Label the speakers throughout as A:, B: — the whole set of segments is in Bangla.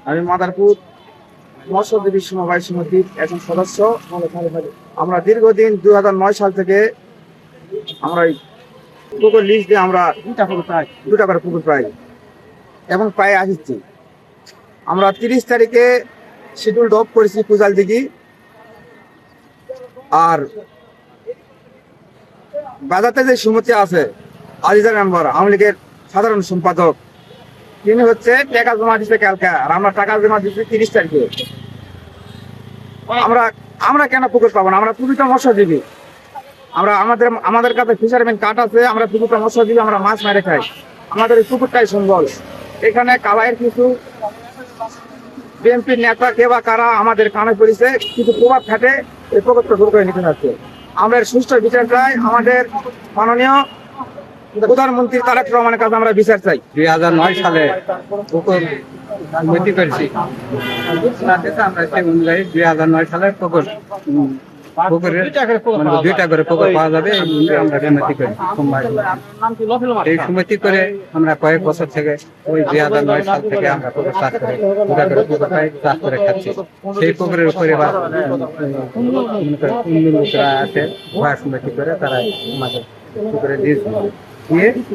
A: আমি মাদারপুর মৎস্যজীবী সমবায় সমিতির একজন সদস্য। আমরা দীর্ঘদিন 2009 সাল থেকে আমরা এই পুকুর লিজ দিয়ে আমরা দুটা করে পুকুর পাই এবং পায়ে আসছি। আমরা 30 তারিখে শিডিউল অফ করেছি কুজাল দিঘি। আর বাজারতে যে সমিতি আছে আজিজা মেম্বার আওয়ামী লীগের সাধারণ সম্পাদক, তিনি হচ্ছে টাকা জমা দিচ্ছে কালকে, আর আমরা টাকা জমা দিচ্ছি 30 তারিখে। আমরা আমরা কেন পুকুর পাবো না? আমরা পুকুরটা মৎস্যজীবী, আমরা আমাদের কাছে ফিশারম্যান কার্ড আছে, আমরা পুকুরটা মৎস্যজীবী, আমরা মাছ মেরে খাই, আমাদের এই পুকুরটাই সম্বল। এখানে কালাইয়ের কিছু বিএনপির নেতা কে বা কারা আমাদের কানে পড়েছে, কিছু প্রভাব খাটে এই পুকুরটা দূর করে নিতে যাচ্ছে। আমরা এর সুষ্ঠু বিচার চাই। আমাদের মাননীয় প্রধানমন্ত্রী তারেক রহমানের কাছে আমরা বিচার চাই।
B: 2009 সালে পুকুর সমিতি করেছি, আমরা সেই অনুযায়ী 2009 সালে পুকুরের মানে 2টা করে পুকুর পাওয়া যাবে এই অনুযায়ী আমরা সমিতি করি। এই সমিতি করে আমরা কয়েক বছর থেকে ওই 2009 সাল থেকে আমরা পুকুর চাষ করে 2টা করে পুকুর পাই, চাষ করে খাচ্ছি। সেই পুকুরের উপরে এবার লোকেরা আছে ভয় সমিতি করে তারা আমাদের পুকুরে দিয়ে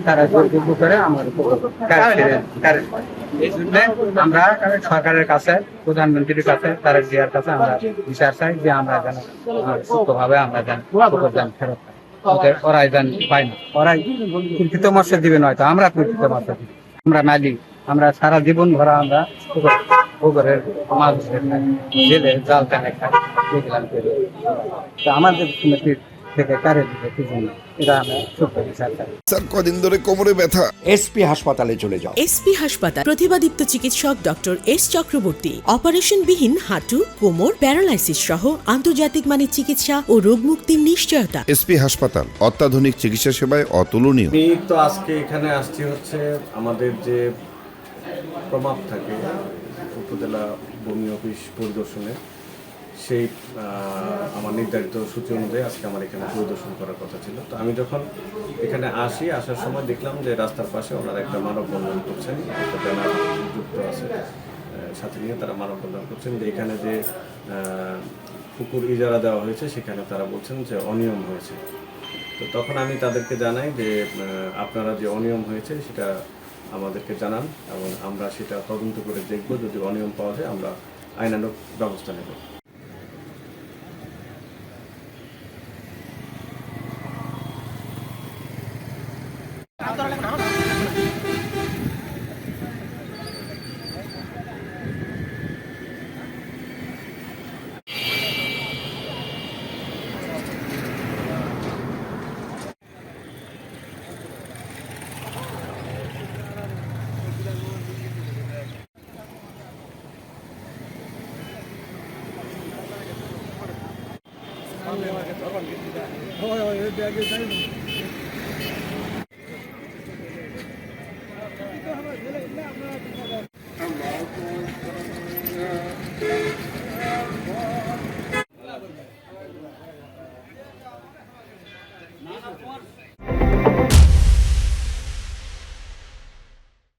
B: তারা যোগ্য করে আমার এই জন্য আমরা সরকারের কাছে, প্রধানমন্ত্রীর কাছে, তারেক জিয়ার কাছে আমরা বিচার চাই যে আমরা যেন সুস্থভাবে আমরা যেন ফেরত পাই। ওরাই যেন পাই না, ওরাই প্রকৃত মৎস্যজীবী নয়, তো আমরা প্রকৃত মৎস্যজীবী, আমরা মালিক। আমরা সারা জীবন ভরা আমরা পুকুরের মাছ জেলে জাল টেনে খাই, দেখলাম আমাদের সমিতির থেকে কারে দিবে কি জন্য এটা আমরা সত্য বিচার চাই।
C: স্যার কদিন ধরে কোমরে ব্যথা।
D: এসপি হাসপাতালে চলে যাও।
E: এসপি হাসপাতাল, প্রতিভাদীপ্ত চিকিৎসক ডক্টর এস চক্রবর্তী, অপারেশনবিহীন হাঁটু, কোমর, প্যারালাইসিস সহ আন্তর্জাতিক মানের চিকিৎসা ও রোগ মুক্তির নিশ্চয়তা।
C: এসপি হাসপাতাল, অত্যাধুনিক চিকিৎসা সেবায় অতুলনীয়।
F: আমি তো আজকে এখানে আসছি হচ্ছে আমাদের যে প্রমাপ থাকে উপজেলা ভূমি অফিস পরিদর্শনে, সেই আমার নির্ধারিত সূচি অনুযায়ী আজকে আমার এখানে পরিদর্শন করার কথা ছিল। তো আমি যখন এখানে আসার সময় দেখলাম যে রাস্তার পাশে ওনারা একটা মানববন্ধন করছেন, একটা ব্যানার যুক্ত আছে সাথে নিয়ে তারা মানববন্ধন করছেন যে এখানে যে পুকুর ইজারা দেওয়া হয়েছে সেখানে তারা বলছেন যে অনিয়ম হয়েছে। তো তখন আমি তাদেরকে জানাই যে আপনারা যে অনিয়ম হয়েছে সেটা আমাদেরকে জানান এবং আমরা সেটা তদন্ত করে দেখব, যদি অনিয়ম পাওয়া যায় আমরা আইনানুগ ব্যবস্থা নেব।